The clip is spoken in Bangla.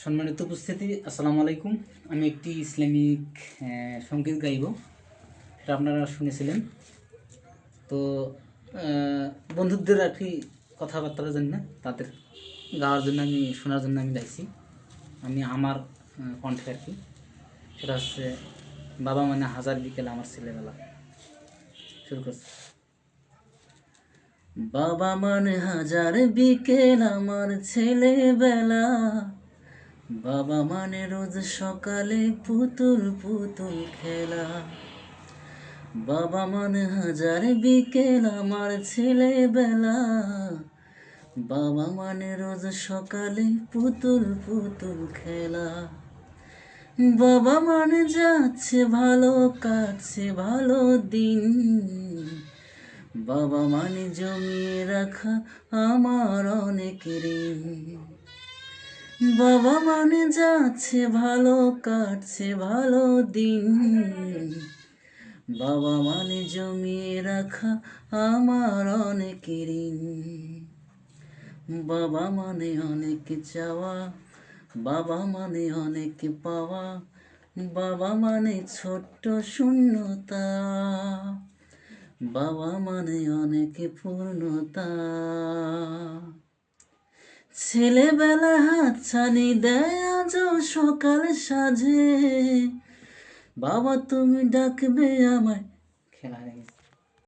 সম্মানিত উপস্থিতি, আসসালামু আলাইকুম। আমি একটি ইসলামিক সংগীত গাইব, সেটা আপনারা শুনেছিলেন। তো বন্ধুদের আর কি কথাবার্তার জন্য, তাদের গাওয়ার জন্য, শোনার জন্য আমি গাইছি। আমি আমার কণ্ঠে আর কি। সেটা হচ্ছে বাবা মানে হাজার বিকেল আমার ছেলেবেলা। শুরু করছি। বাবা মানে হাজার বিকেল আমার ছেলেবেলা, বাবা মানে রোজ সকালে পুতুল পুতুল খেলা। বাবা মানে হাজার বিকেল আমার ছেলেবেলা, বাবা মানে রোজ সকালে পুতুল পুতুল খেলা। বাবা মানে যাচ্ছে ভালো, কাটছে ভালো দিন, বাবা মানে জমিয়ে রাখা আমার অনেক ঋণ। বাবা মানে যাচ্ছে ভালো, কাটছে ভালো দিন, বাবা মানে জমিয়ে রাখা আমার অনেক ঋণ। বাবা মানে অনেক চাওয়া, বাবা মানে অনেক পাওয়া, বাবা মানে ছোট্ট শূন্যতা, বাবা মানে অনেক পূর্ণতা। ছেলেবেলা হাতছানি দেয় আজও সকাল সাজে, বাবা তুমি ডাকবে আমায়। খেলা হয়ে গেছে।